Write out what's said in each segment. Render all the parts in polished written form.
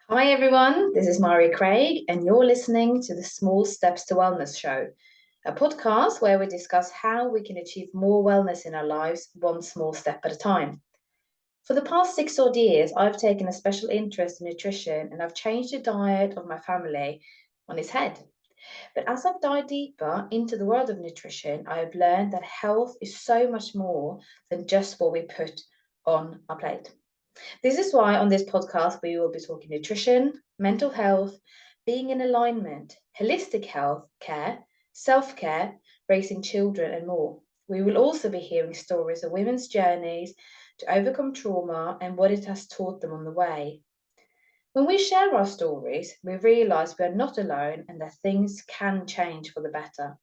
Hi everyone, this is Mari Craig, and you're listening to the Small Steps to Wellness show, a podcast where we discuss how we can achieve more wellness in our lives one small step at a time. For the past 6 odd years, I've taken a special interest in nutrition and I've changed the diet of my family on its head. But as I've dived deeper into the world of nutrition, I have learned that health is so much more than just what we put on our plate. This is why on this podcast we will be talking nutrition, mental health, being in alignment, holistic health care, self care, raising children, and more. We will also be hearing stories of women's journeys to overcome trauma and what it has taught them on the way. When we share our stories, we realize we are not alone and that things can change for the better.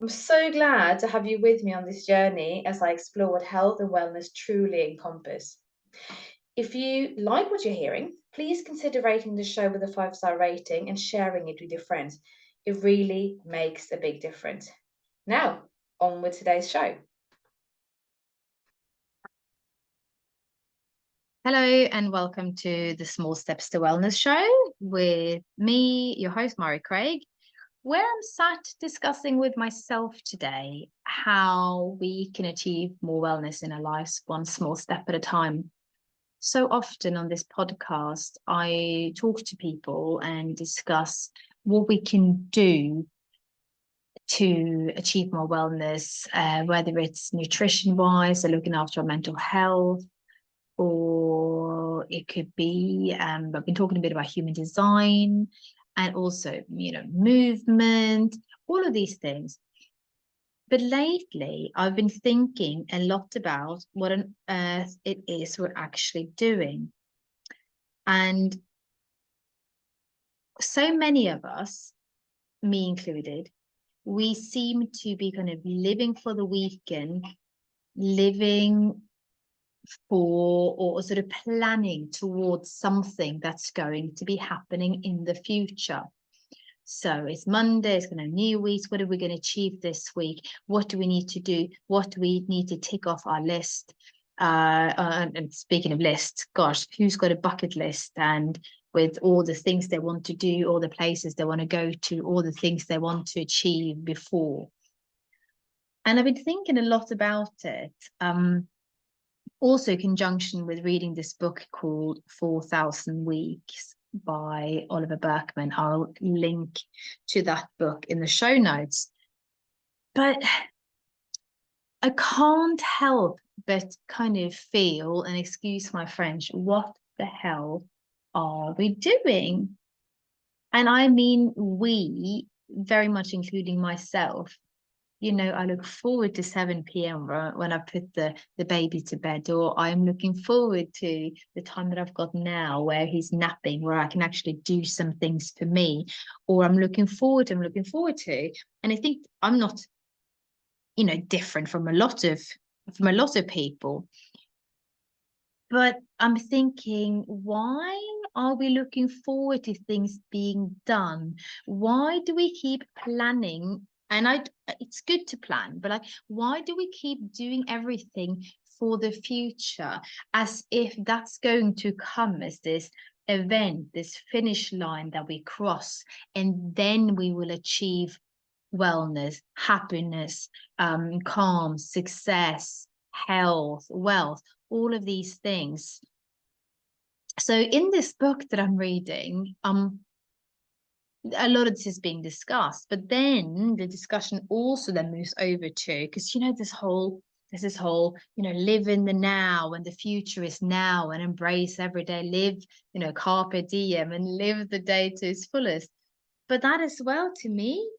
I'm so glad to have you with me on this journey as I explore what health and wellness truly encompass. If you like what you're hearing, please consider rating the show with a 5-star rating and sharing it with your friends. It really makes a big difference. Now, on with today's show. Hello and welcome to the Small Steps to Wellness show with me, your host, Mari Craig, where I'm sat discussing with myself today how we can achieve more wellness in our lives one small step at a time. So often on this podcast, I talk to people and discuss what we can do to achieve more wellness, whether it's nutrition-wise or looking after our mental health, or it could be I've been talking a bit about human design and also movement, all of these things. But lately I've been thinking a lot about what on earth it is we're actually doing. And so many of us, me included, we seem to be kind of living for the weekend, living for or sort of planning towards something that's going to be happening in the future. So it's Monday, it's going to new week. What are we going to achieve this week? What do we need to do? What do we need to tick off our list? And speaking of lists, gosh, who's got a bucket list? And with all the things they want to do, all the places they want to go to, all the things they want to achieve before. And I've been thinking a lot about it. Also in conjunction with reading this book called 4,000 Weeks by Oliver Burkeman. I'll link to that book in the show notes. But I can't help but kind of feel, and excuse my French, what the hell are we doing? And I mean we, very much including myself. I look forward to 7 p.m. when I put the baby to bed, or I'm looking forward to the time that I've got now where he's napping, where I can actually do some things for me, or I'm looking forward to. And I think I'm not, different from a lot of people. But I'm thinking, why are we looking forward to things being done? Why do we keep planning? And it's good to plan, but why do we keep doing everything for the future as if that's going to come as this event, this finish line that we cross, and then we will achieve wellness, happiness, calm, success, health, wealth, all of these things. So in this book that I'm reading, a lot of this is being discussed, but then the discussion also then moves over to, because there's this whole, live in the now and the future is now and embrace every day, live, carpe diem and live the day to its fullest. But that as well, to me,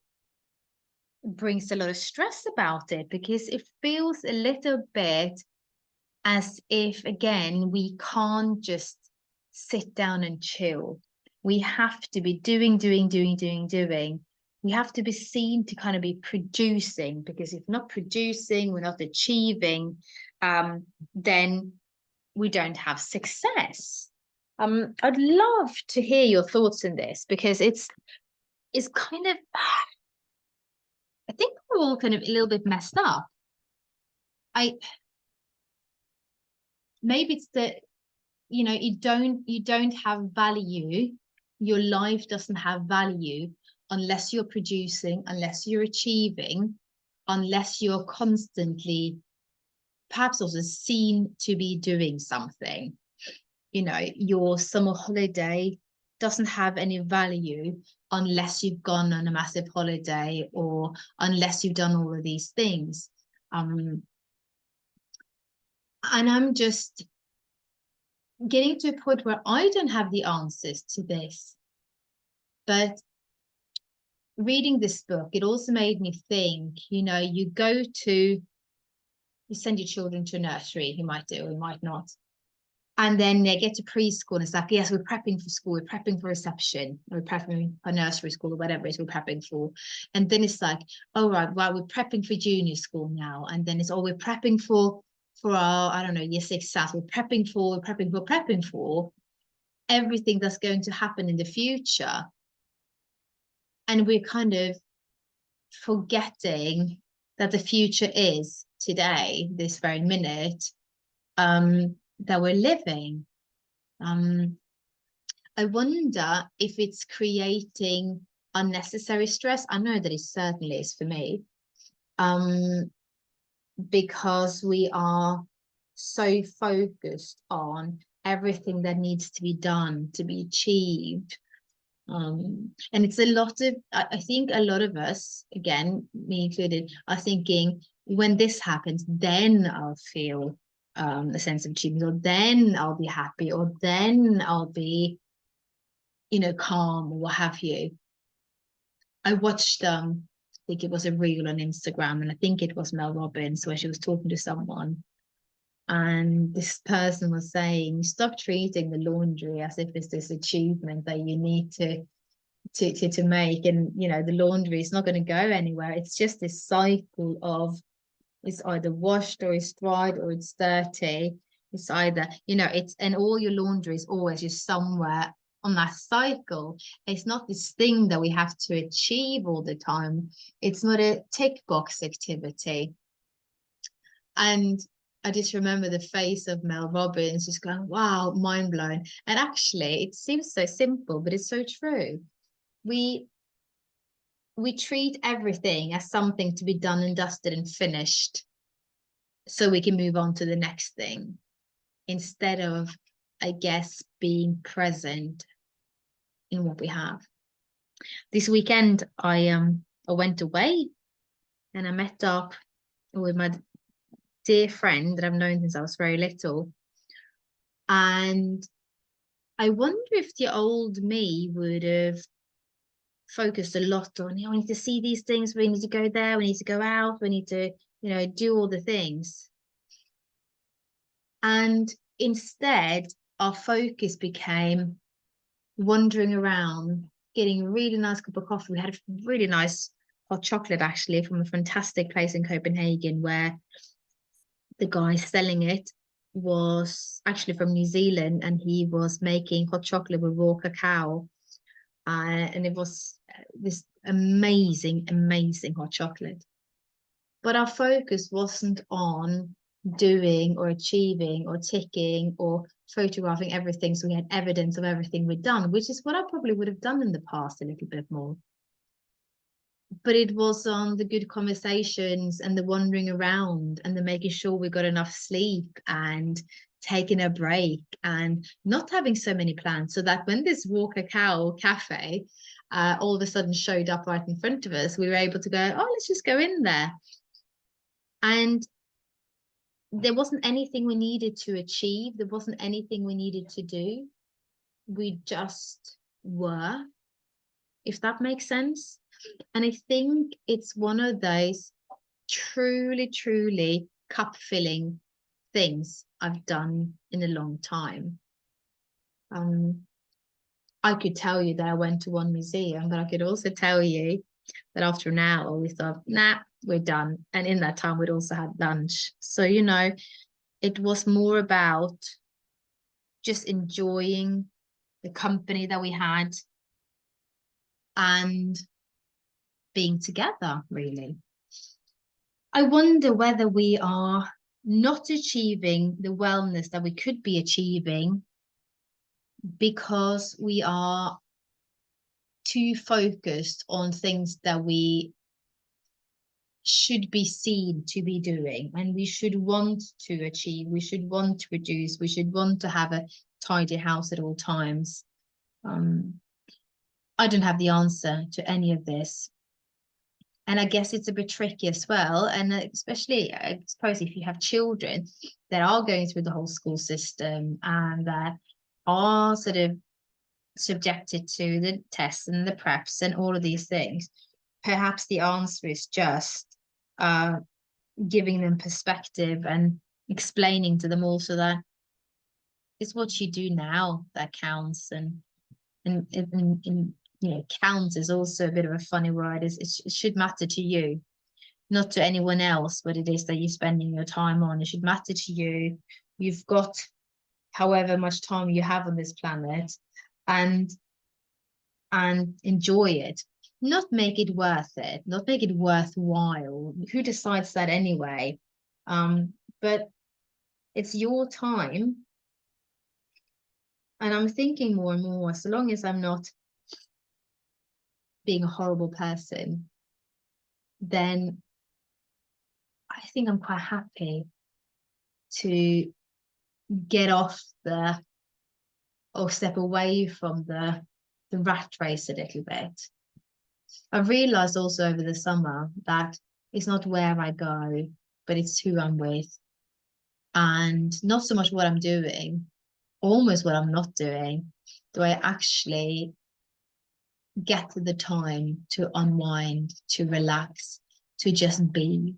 brings a lot of stress about it, because it feels a little bit as if, again, we can't just sit down and chill. We have to be doing. We have to be seen to kind of be producing, because if not producing, we're not achieving, then we don't have success. I'd love to hear your thoughts on this, because it's kind of, I think we're all kind of a little bit messed up. Maybe it's that, you know, you don't have value. Your life doesn't have value unless you're producing, unless you're achieving, unless you're constantly perhaps also seen to be doing something. You know, your summer holiday doesn't have any value unless you've gone on a massive holiday or unless you've done all of these things. And I'm just getting to a point where I don't have the answers to this. But reading this book, it also made me think, you know, you send your children to a nursery, you might do or you might not. And then they get to preschool and it's like, yes, we're prepping for school, we're prepping for reception, we're prepping for nursery school or whatever it is we're prepping for. And then it's like, oh, right, well, we're prepping for junior school now. And then it's, oh, we're prepping for our, I don't know, year 6 SAS, we're prepping for everything that's going to happen in the future. And we're kind of forgetting that the future is today, this very minute, that we're living. I wonder if it's creating unnecessary stress. I know that it certainly is for me, because we are so focused on everything that needs to be done, to be achieved. And it's a lot of, I think a lot of us, again, me included, are thinking, when this happens, then I'll feel a sense of achievement, or then I'll be happy, or then I'll be, you know, calm, or what have you. I watched, I think it was a reel on Instagram, and I think it was Mel Robbins, where she was talking to someone. And this person was saying, stop treating the laundry as if it's this achievement that you need to make. And, you know, the laundry is not going to go anywhere. It's just this cycle of, it's either washed or it's dried or it's dirty. It's either, you know, it's, and all your laundry is always just somewhere on that cycle. It's not this thing that we have to achieve all the time. It's not a tick box activity. And I just remember the face of Mel Robbins just going, wow, mind blown. And actually, it seems so simple, but it's so true. We treat everything as something to be done and dusted and finished so we can move on to the next thing, instead of, I guess, being present in what we have. This weekend, I went away and I met up with my dear friend that I've known since I was very little. And I wonder if the old me would have focused a lot on, you know, we need to see these things, we need to go there, we need to go out, we need to, you know, do all the things. And instead, our focus became wandering around, getting a really nice cup of coffee. We had a really nice hot chocolate, actually, from a fantastic place in Copenhagen, where the guy selling it was actually from New Zealand, and he was making hot chocolate with raw cacao. And it was this amazing, amazing hot chocolate. But our focus wasn't on doing or achieving or ticking or photographing everything so we had evidence of everything we'd done, which is what I probably would have done in the past a little bit more. But it was on the good conversations and the wandering around and the making sure we got enough sleep and taking a break and not having so many plans, so that when this raw cacao cafe all of a sudden showed up right in front of us, we were able to go, oh, let's just go in there. And there wasn't anything we needed to achieve. There wasn't anything we needed to do. We just were, if that makes sense. And I think it's one of those truly, truly cup-filling things I've done in a long time. I could tell you that I went to one museum, but I could also tell you that after an hour we thought, nah, we're done. And in that time we'd also had lunch. So, you know, it was more about just enjoying the company that we had and being together, really. I wonder whether we are not achieving the wellness that we could be achieving because we are too focused on things that we should be seen to be doing, and we should want to achieve, we should want to produce, we should want to have a tidy house at all times. I don't have the answer to any of this. And I guess it's a bit tricky as well. And especially, I suppose, if you have children that are going through the whole school system and that are sort of subjected to the tests and the preps and all of these things, perhaps the answer is just giving them perspective and explaining to them also that it's what you do now that counts. And you know, counts is also a bit of a funny word. It should matter to you, not to anyone else, what it is that you're spending your time on. It should matter to you. You've got however much time you have on this planet, and enjoy it. Not make it worth it, not make it worthwhile. Who decides that anyway? But it's your time. And I'm thinking more and more, so long as I'm not being a horrible person, then I think I'm quite happy to get off or step away from the rat race a little bit. I've realized also over the summer that it's not where I go, but it's who I'm with. And not so much what I'm doing, almost what I'm not doing. Do I actually get the time to unwind, to relax, to just be,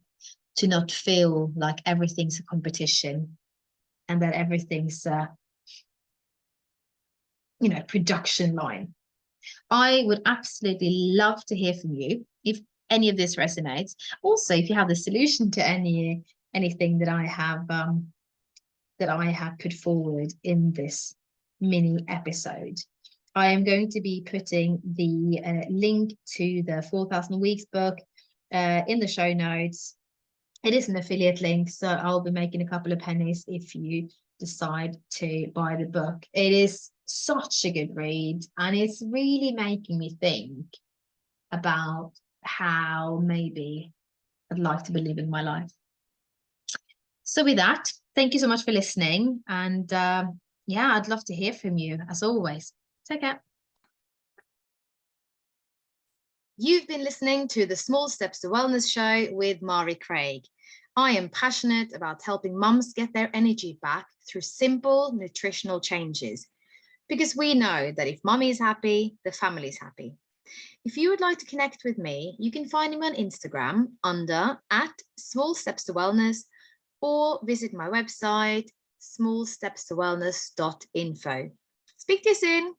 to not feel like everything's a competition and that everything's a, you know, production line. I would absolutely love to hear from you if any of this resonates. Also, if you have the solution to anything that I have put forward in this mini episode. I am going to be putting the link to the 4,000 Weeks book in the show notes. It is an affiliate link, so I'll be making a couple of pennies if you decide to buy the book. It is such a good read, and it's really making me think about how maybe I'd like to be living my life. So with that, thank you so much for listening. And yeah, I'd love to hear from you as always. Take care. You've been listening to the Small Steps to Wellness show with Mari Craig. I am passionate about helping mums get their energy back through simple nutritional changes, because we know that if mummy is happy, the family is happy. If you would like to connect with me, you can find me on Instagram under @smallstepstowellness, or visit my website, smallstepstowellness.info. Speak to you soon.